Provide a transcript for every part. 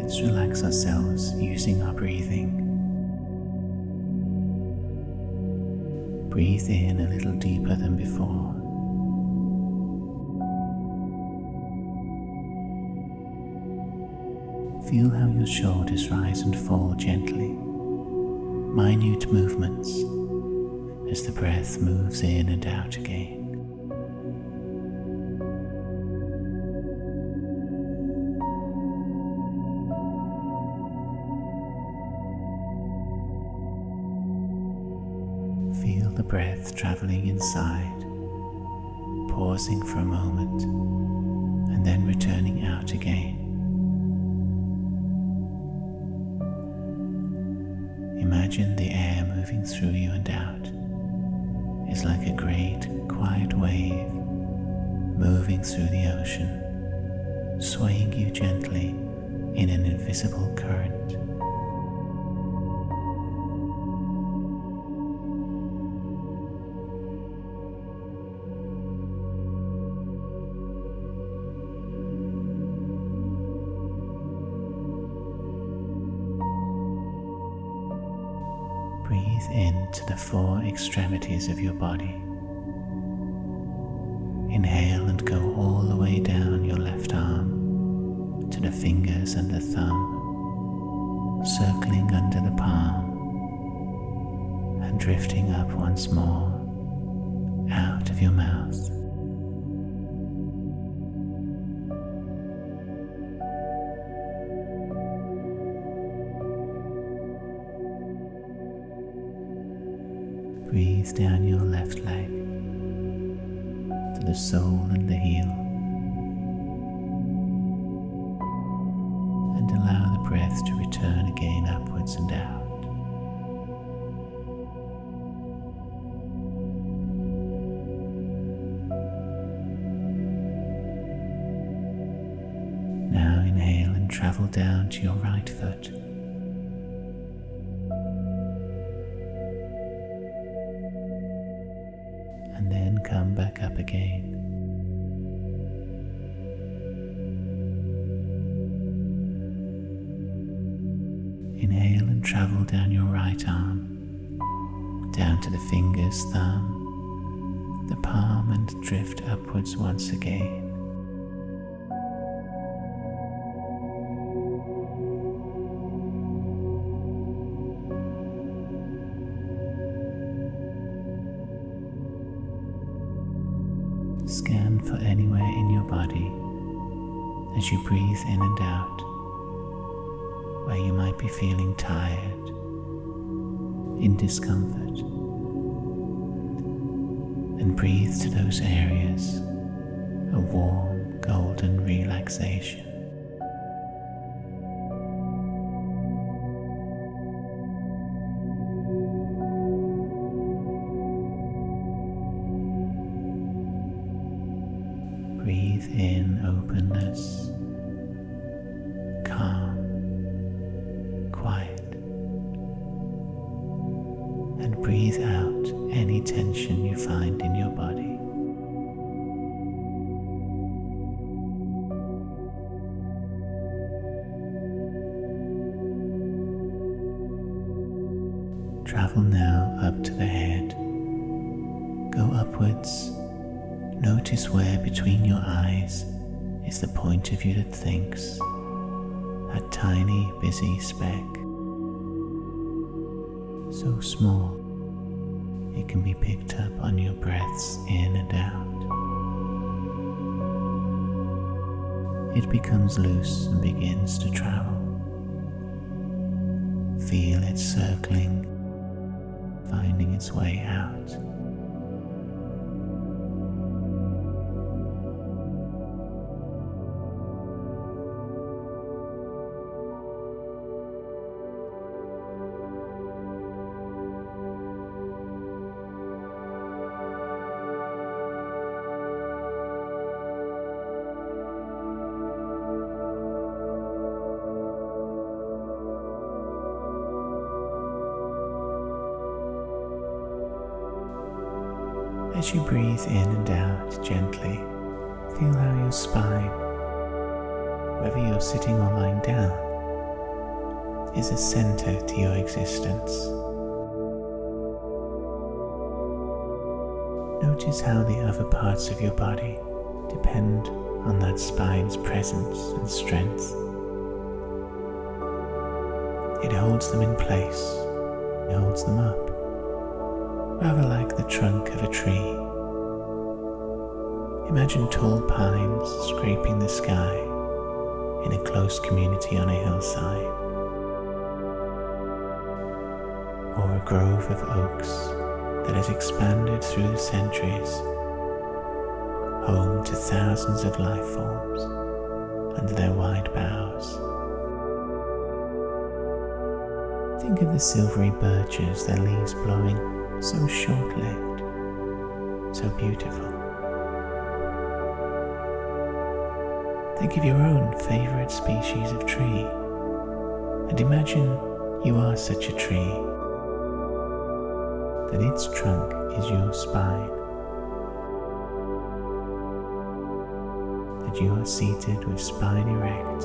Let's relax ourselves using our breathing. Breathe in a little deeper than before. Feel how your shoulders rise and fall gently, minute movements as the breath moves in and out again. Feel the breath traveling inside, pausing for a moment and then returning out again. Imagine the air moving through you and out is like a great, quiet wave moving through the ocean, swaying you gently in an invisible current. Breathe into the four extremities of your body. Inhale and go all the way down your left arm to the fingers and the thumb, circling under the palm and drifting up once more out of your mouth. Breathe down your left leg to the sole and the heel, and allow the breath to return again upwards and out. Now inhale and travel down to your right foot. And then come back up again. Inhale and travel down your right arm, down to the fingers, thumb, the palm, and drift upwards once again. Scan for anywhere in your body as you breathe in and out where you might be feeling tired, in discomfort, and breathe to those areas a warm, golden relaxation. Breathe in openness, calm, quiet, and breathe out any tension you find in your body. Travel now up to the head. Go upwards. Notice where between your eyes is the point of view that thinks, a tiny, busy speck. So small, it can be picked up on your breaths in and out. It becomes loose and begins to travel. Feel it circling, finding its way out. As you breathe in and out gently, feel how your spine, whether you're sitting or lying down, is a center to your existence. Notice how the other parts of your body depend on that spine's presence and strength. It holds them in place, it holds them up, rather like the trunk of a tree. Imagine tall pines scraping the sky in a close community on a hillside, or a grove of oaks that has expanded through the centuries, home to thousands of life forms under their wide boughs. Think of the silvery birches, their leaves blowing, so short-lived, so beautiful. Think of your own favorite species of tree, and imagine you are such a tree, that its trunk is your spine, that you are seated with spine erect,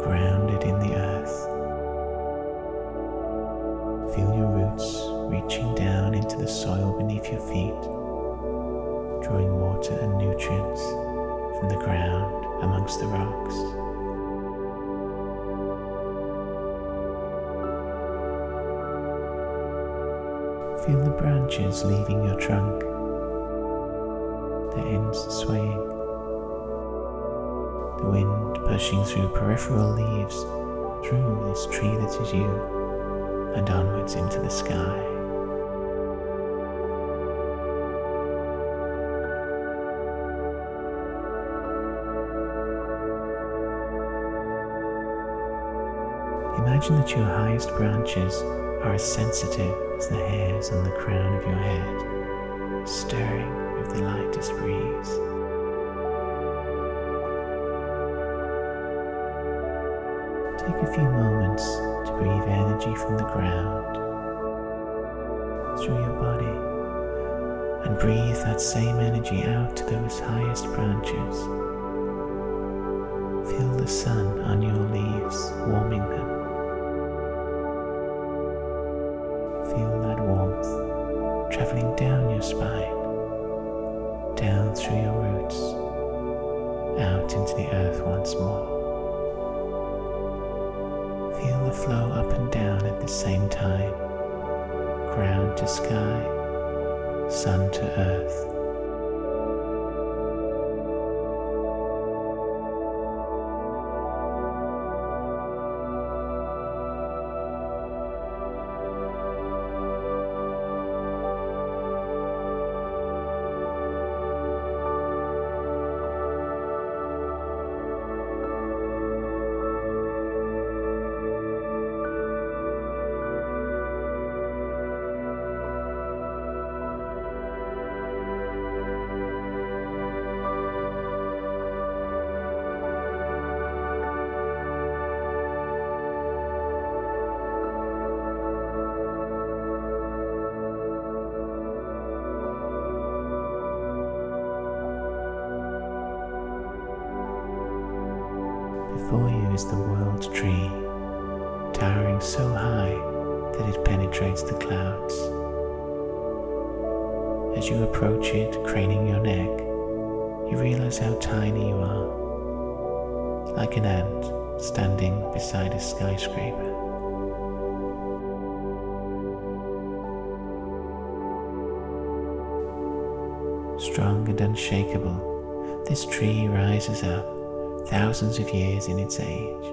grounded in the earth. Feel your roots reaching down into the soil beneath your feet, drawing water and nutrients from the ground amongst the rocks. Feel the branches leaving your trunk, their ends swaying, the wind pushing through peripheral leaves through this tree that is you, and onwards into the sky. Imagine that your highest branches are as sensitive as the hairs on the crown of your head, stirring with the lightest breeze. Take a few moments to breathe energy from the ground through your body, and breathe that same energy out to those highest branches. Feel the sun on your leaves warming them. Feel that warmth traveling down your spine, down through your roots, out into the earth once more. Feel the flow up and down at the same time, ground to sky, sun to earth. Before you is the world tree, towering so high that it penetrates the clouds. As you approach it, craning your neck, you realize how tiny you are, like an ant standing beside a skyscraper. Strong and unshakable, this tree rises up, thousands of years in its age,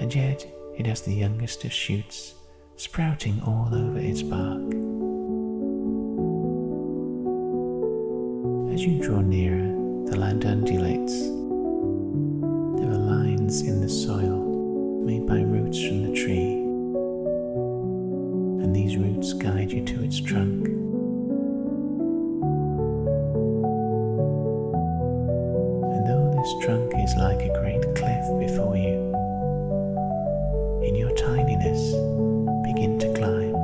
and yet it has the youngest of shoots sprouting all over its bark. As you draw nearer, the land undulates. There are lines in the soil made by roots from the tree, and these roots guide you to its trunk. This trunk is like a great cliff before you. In your tininess, begin to climb,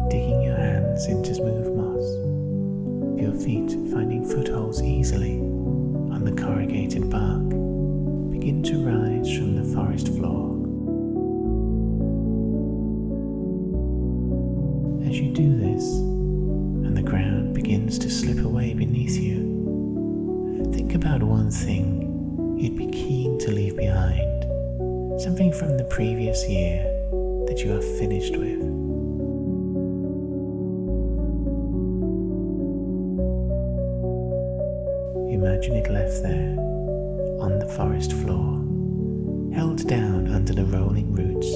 digging your hands into smooth moss, your feet finding footholds easily on the corrugated bark. Begin to rise rise from the forest floor. As you do this, and the ground begins to slip away beneath you, think about one thing you'd be keen to leave behind, something from the previous year that you are finished with. Imagine it left there, on the forest floor, held down under the rolling roots,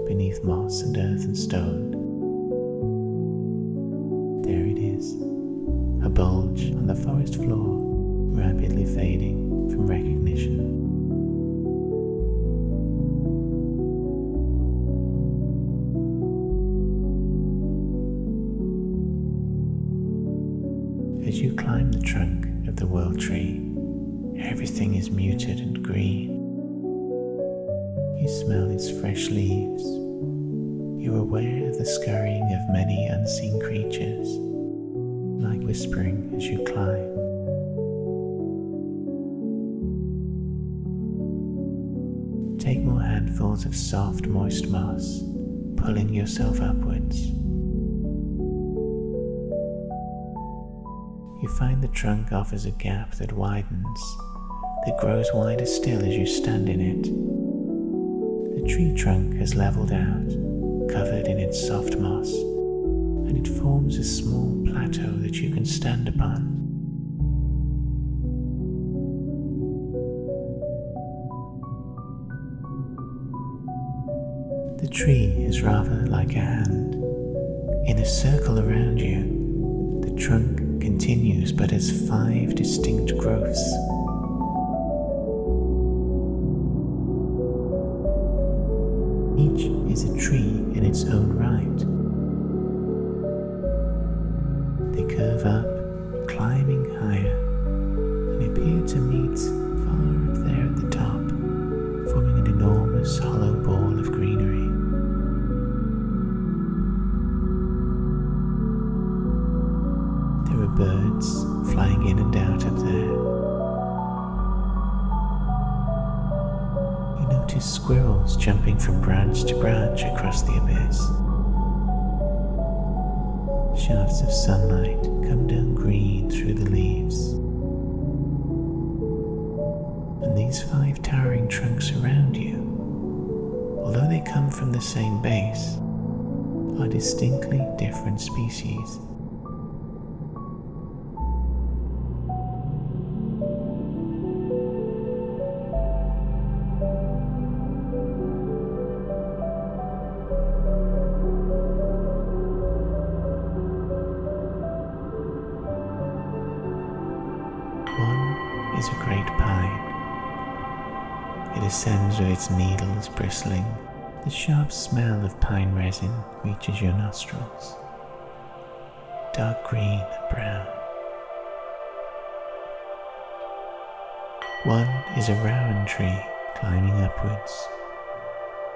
beneath moss and earth and stone. There it is, a bulge on the forest floor, rapidly fading from recognition. As you climb the trunk of the world tree, everything is muted and green. You smell its fresh leaves. You're aware of the scurrying of many unseen creatures, like whispering as you climb. Take more handfuls of soft, moist moss, pulling yourself upwards. You find the trunk offers a gap that widens, that grows wider still as you stand in it. The tree trunk has leveled out, covered in its soft moss, and it forms a small plateau that you can stand upon. The tree is rather like a hand. In a circle around you, the trunk continues but has 5 distinct growths. Each is a tree in its own right. They curve up, climbing higher, and appear to meet far up there at the top, forming an enormous hollow ball of greenery. There are birds flying in and out up there. You notice squirrels jumping from branch to branch across the abyss. Shafts of sunlight come down green through the leaves. And these 5 towering trunks around you, although they come from the same base, are distinctly different species. One is a great pine. It ascends with its needles bristling. The sharp smell of pine resin reaches your nostrils. Dark green and brown. One is a rowan tree climbing upwards.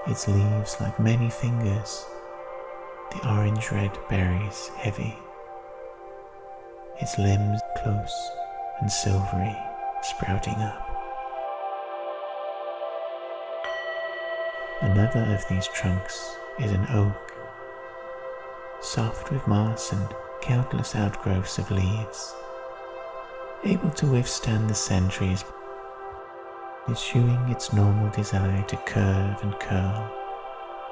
Its leaves like many fingers, the orange-red berries heavy. Its limbs close and silvery, sprouting up. Another of these trunks is an oak, soft with moss and countless outgrowths of leaves, able to withstand the centuries, eschewing its normal desire to curve and curl,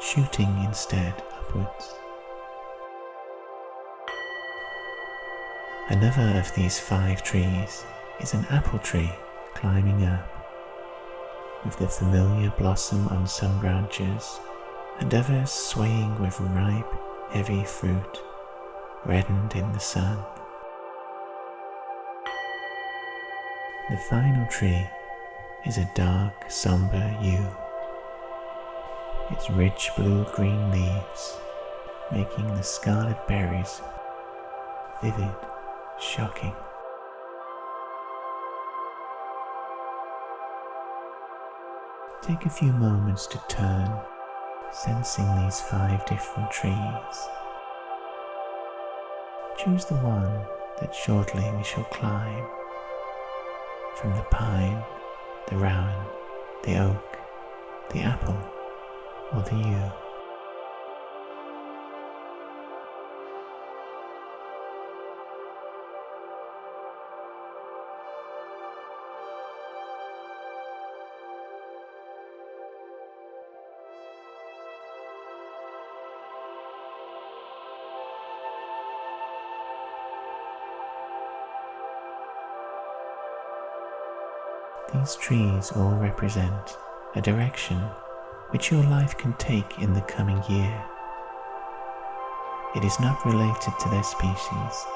shooting instead upwards. Another of these 5 trees is an apple tree climbing up, with the familiar blossom on some branches and others swaying with ripe, heavy fruit, reddened in the sun. The final tree is a dark, somber yew, its rich blue-green leaves making the scarlet berries vivid, shocking. Take a few moments to turn, sensing these 5 different trees. Choose the one that shortly we shall climb. From the pine, the rowan, the oak, the apple, or the yew. These trees all represent a direction which your life can take in the coming year. It is not related to their species.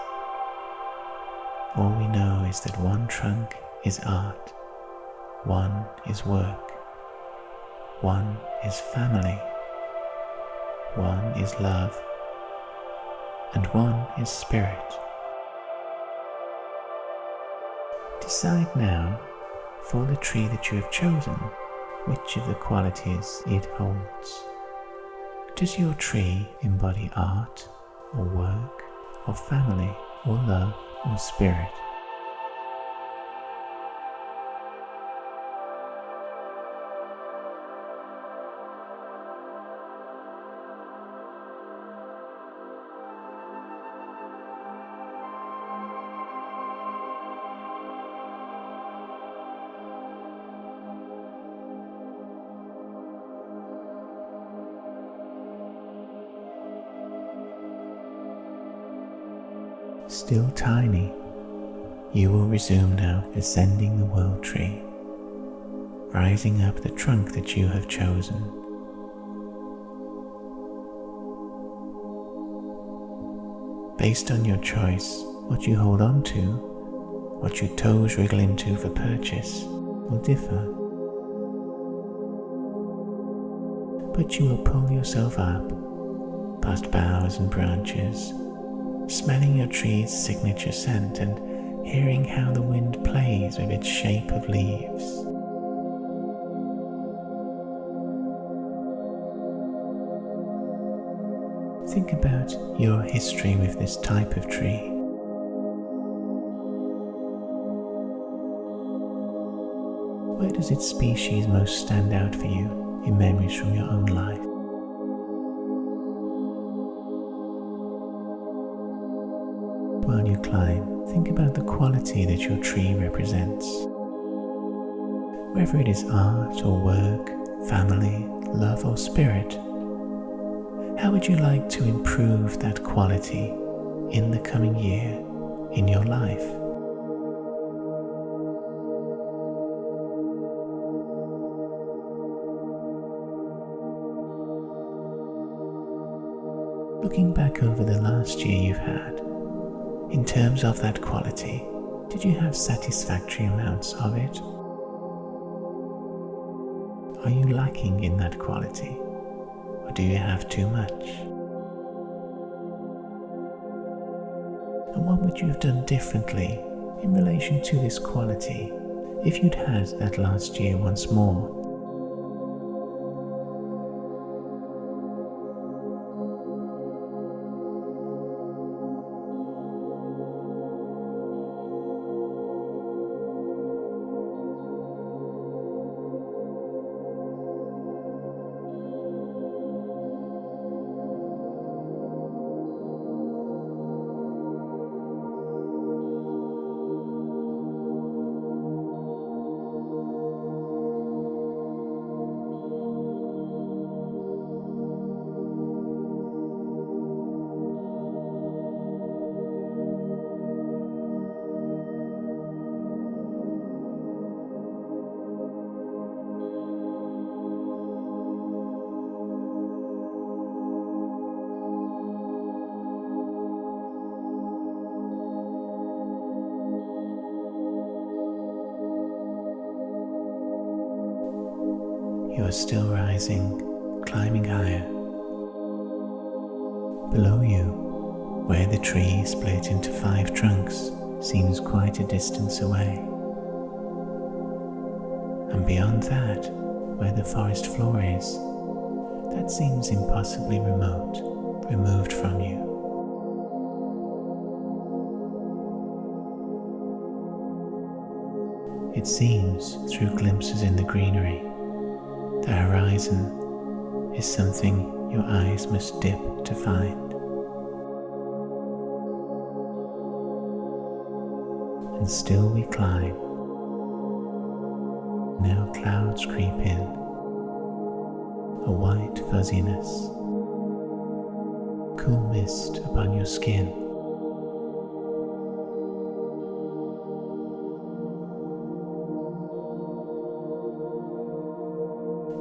All we know is that one trunk is art, one is work, one is family, one is love, and one is spirit. Decide now, for the tree that you have chosen, which of the qualities it holds. Does your tree embody art, or work, or family, or love, or spirit? Still tiny, you will resume now ascending the world tree, rising up the trunk that you have chosen. Based on your choice, what you hold on to, what your toes wriggle into for purchase, will differ. But you will pull yourself up, past boughs and branches, smelling your tree's signature scent and hearing how the wind plays with its shape of leaves. Think about your history with this type of tree. Where does its species most stand out for you in memories from your own life? While you climb, think about the quality that your tree represents. Whether it is art or work, family, love or spirit, how would you like to improve that quality in the coming year in your life? Looking back over the last year you've had, in terms of that quality, did you have satisfactory amounts of it? Are you lacking in that quality, or do you have too much? And what would you have done differently in relation to this quality if you'd had that last year once more? You are still rising, climbing higher. Below you, where the tree split into 5 trunks, seems quite a distance away. And beyond that, where the forest floor is, that seems impossibly remote, removed from you. It seems, through glimpses in the greenery, The horizon is something your eyes must dip to find. And still we climb. Now clouds creep in, a white fuzziness, cool mist upon your skin.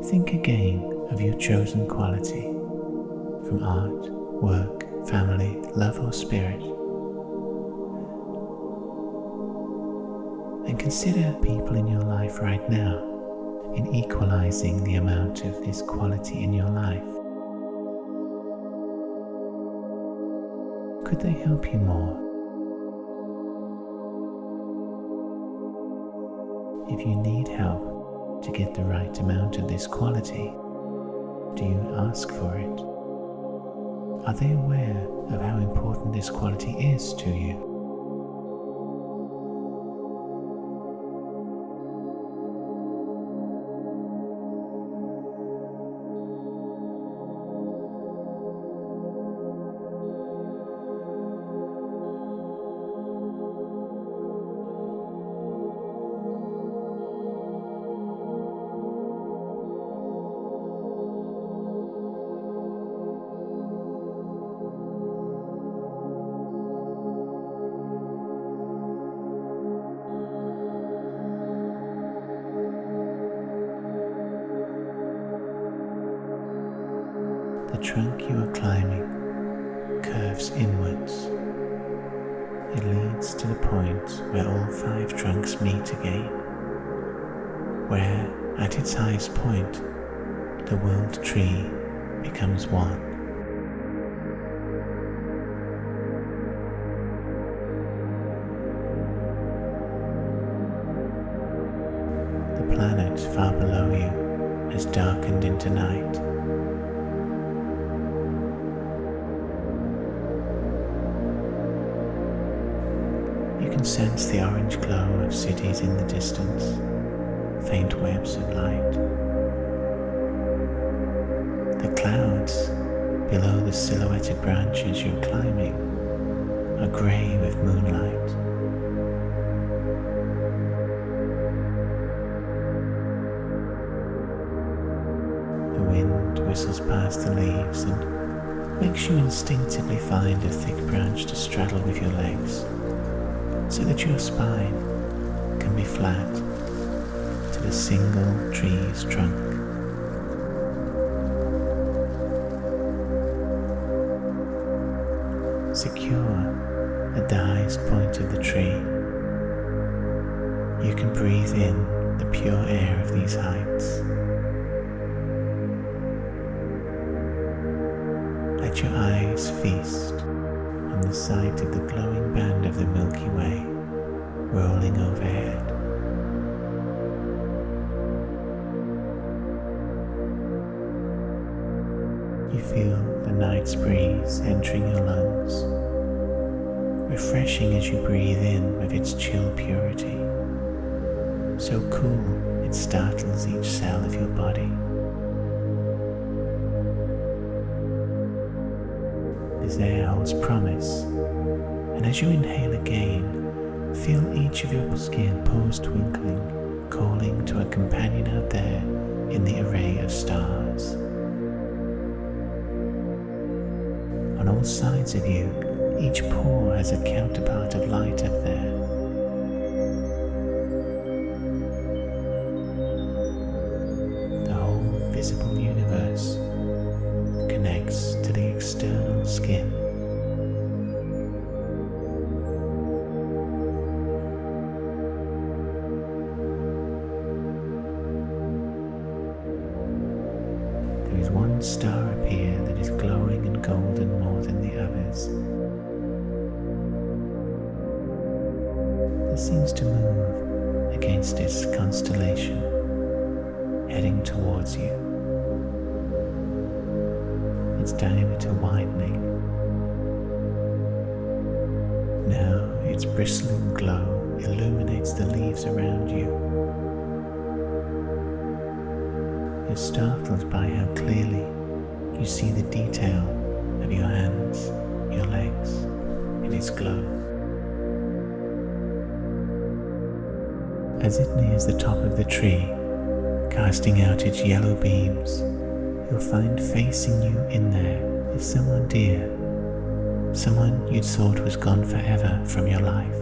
Think again of your chosen quality from art, work, family, love or spirit. And consider people in your life right now in equalizing the amount of this quality in your life. Could they help you more? If you need help to get the right amount of this quality, do you ask for it? Are they aware of how important this quality is to you? The trunk you are climbing curves inwards. It leads to the point where all 5 trunks meet again, where at its highest point the world tree becomes one. The planet far below you has darkened into night. You can sense the orange glow of cities in the distance, faint webs of light. The clouds below the silhouetted branches you're climbing are grey with moonlight. The wind whistles past the leaves and makes you instinctively find a thick branch to straddle with your legs, so that your spine can be flat to the single tree's trunk. Secure at the highest point of the tree, you can breathe in the pure air of these heights. Let your eyes feast on the sight of the glowing band of the Milky Way rolling overhead. You feel the night's breeze entering your lungs, refreshing as you breathe in with its chill purity, so cool it startles each cell of your body. This air holds promise, and as you inhale again, feel each of your skin pores twinkling, calling to a companion out there in the array of stars. On all sides of you, each pore has a counterpart of light up there. The whole visible universe connects to the external skin. There is one star up here that is glowing and golden more than the others. It seems to move against its constellation, heading towards you. Its diameter widening. Now its bristling glow illuminates the leaves around you. You're startled by how clearly you see the detail of your hands, your legs, in its glow. As it nears the top of the tree, casting out its yellow beams, you'll find facing you in there is someone dear, someone you'd thought was gone forever from your life.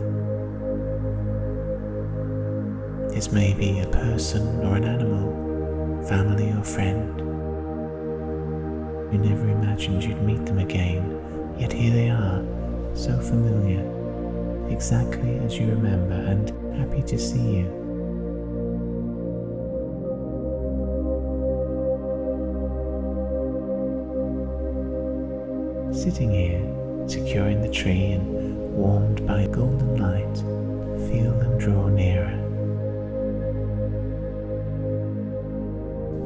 This may be a person or an animal, family or friend. You never imagined you'd meet them again, yet here they are, so familiar, exactly as you remember, and happy to see you. Sitting here, secure in the tree and warmed by golden light, feel them draw nearer.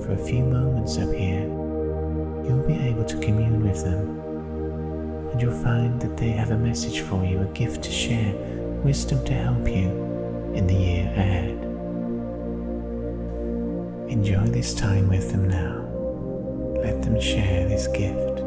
For a few moments up here, you'll be able to commune with them, and you'll find that they have a message for you, a gift to share, wisdom to help you in the year ahead. Enjoy this time with them now. Let them share this gift.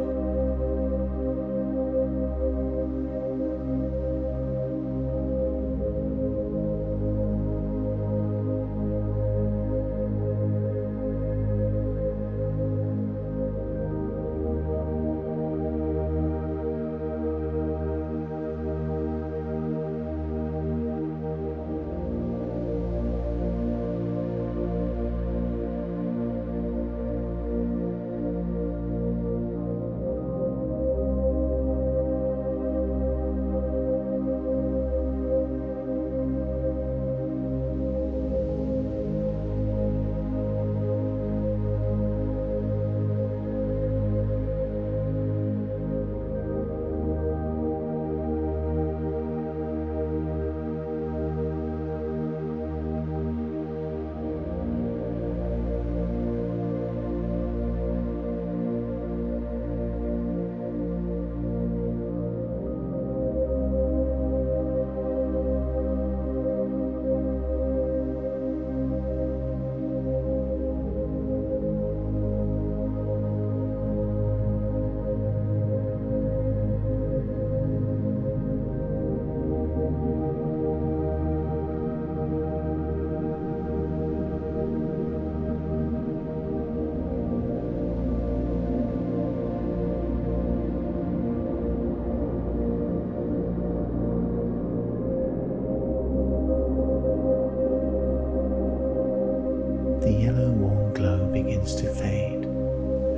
The yellow warm glow begins to fade.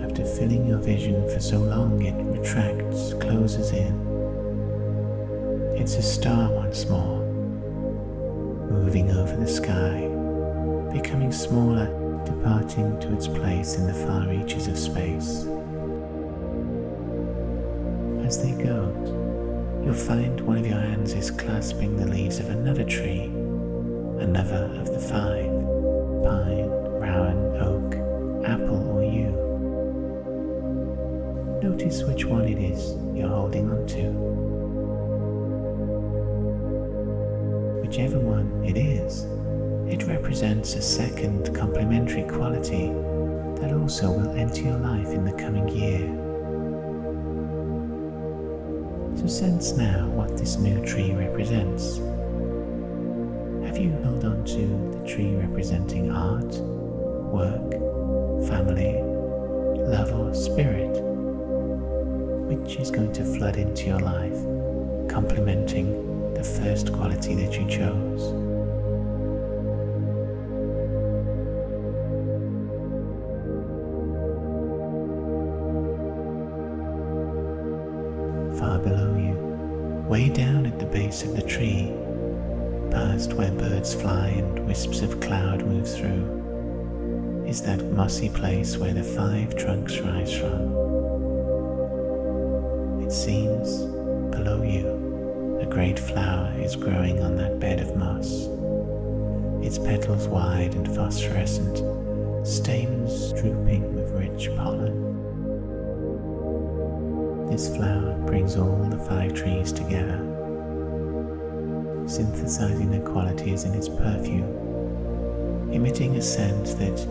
After filling your vision for so long, it retracts, closes in. It's a star once more, moving over the sky, becoming smaller, departing to its place in the far reaches of space. As they go, you'll find one of your hands is clasping the leaves of another tree, another of the five: pine, rowan, oak, apple, or yew. Notice which one it is you're holding on to. Whichever one it is, it represents a second complementary quality that also will enter your life in the coming year. So sense now what this new tree represents. Have you held on to the tree representing art, work, family, love, or spirit? Which is going to flood into your life, complementing the first quality that you chose? Far below you, way down at the base of the tree, past where birds fly and wisps of cloud move through, is that mossy place where the five trunks rise from. It seems, below you, a great flower is growing on that bed of moss, its petals wide and phosphorescent, stamens drooping with rich pollen. This flower brings all the five trees together, synthesizing their qualities in its perfume, emitting a scent that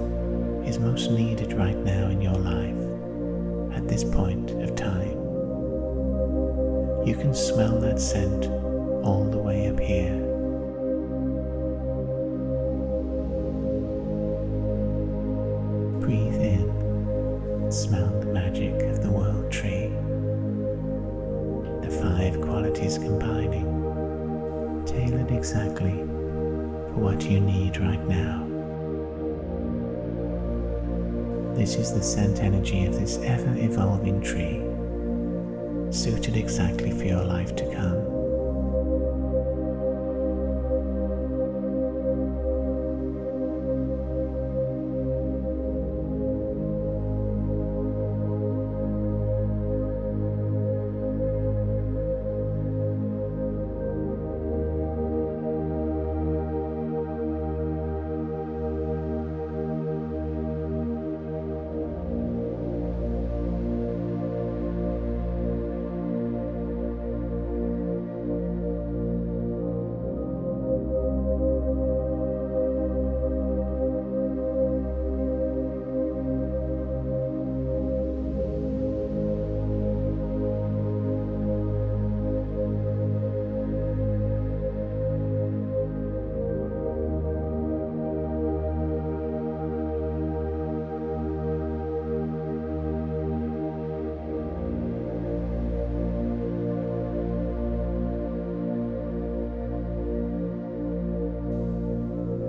is most most needed right now in your life, at this point of time. You can smell that scent all the way up here. Breathe in, smell the magic of the world tree, the 5 qualities combining, tailored exactly for what you need right now. This is the scent energy of this ever-evolving tree, suited exactly for your life to come.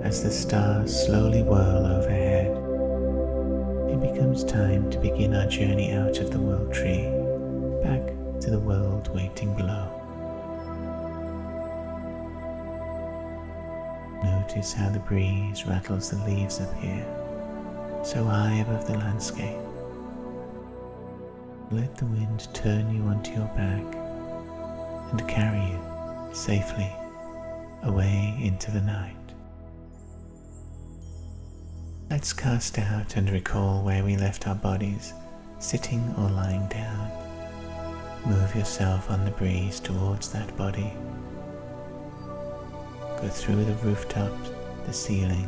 As the stars slowly whirl overhead, it becomes time to begin our journey out of the world tree, back to the world waiting below. Notice how the breeze rattles the leaves up here, so high above the landscape. Let the wind turn you onto your back and carry you safely away into the night. Let's cast out and recall where we left our bodies, sitting or lying down. Move yourself on the breeze towards that body. Go through the rooftops, the ceiling.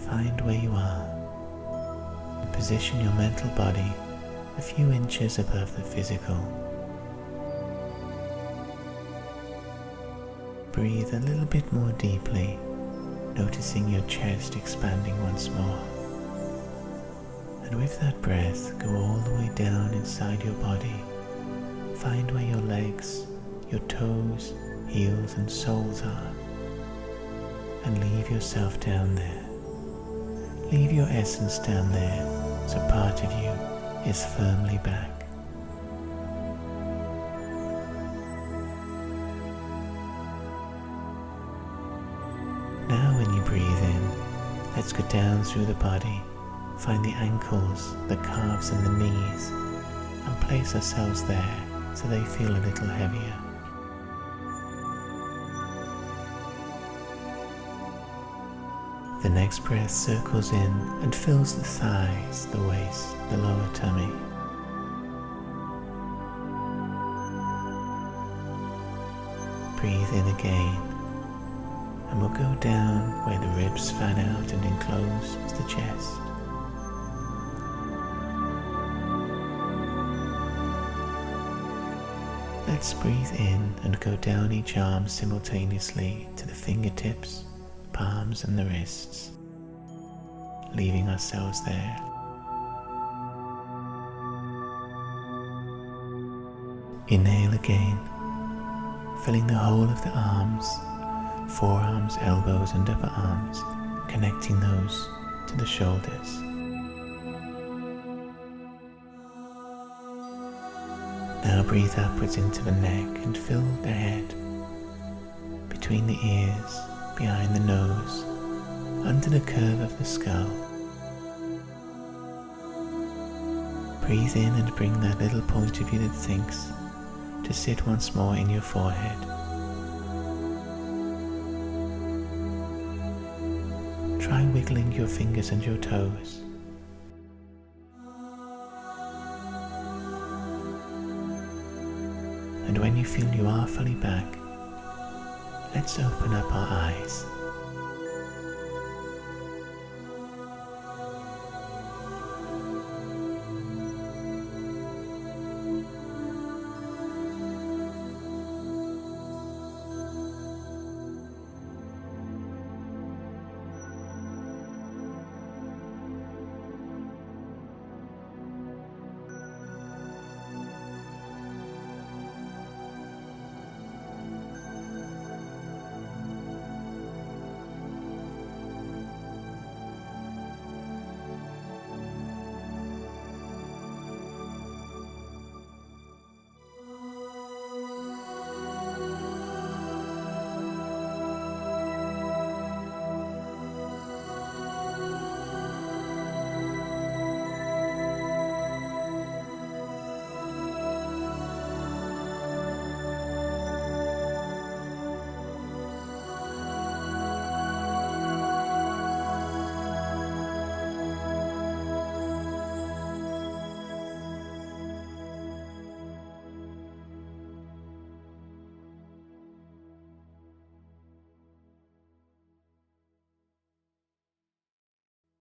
Find where you are and position your mental body a few inches above the physical. Breathe a little bit more deeply, noticing your chest expanding once more. And with that breath, go all the way down inside your body. Find where your legs, your toes, heels and soles are. And leave yourself down there. Leave your essence down there, so part of you is firmly back. Now when you breathe in, let's go down through the body, find the ankles, the calves and the knees, and place ourselves there so they feel a little heavier. The next breath circles in and fills the thighs, the waist, the lower tummy. Breathe in again. And we'll go down where the ribs fan out and enclose the chest. Let's breathe in and go down each arm simultaneously to the fingertips, palms and the wrists, leaving ourselves there. Inhale again, filling the whole of the arms, forearms, elbows and upper arms, connecting those to the shoulders. Now breathe upwards into the neck and fill the head, between the ears, behind the nose, under the curve of the skull. Breathe in and bring that little point of you that thinks to sit once more in your forehead. Try wiggling your fingers and your toes. And when you feel you are fully back, let's open up our eyes.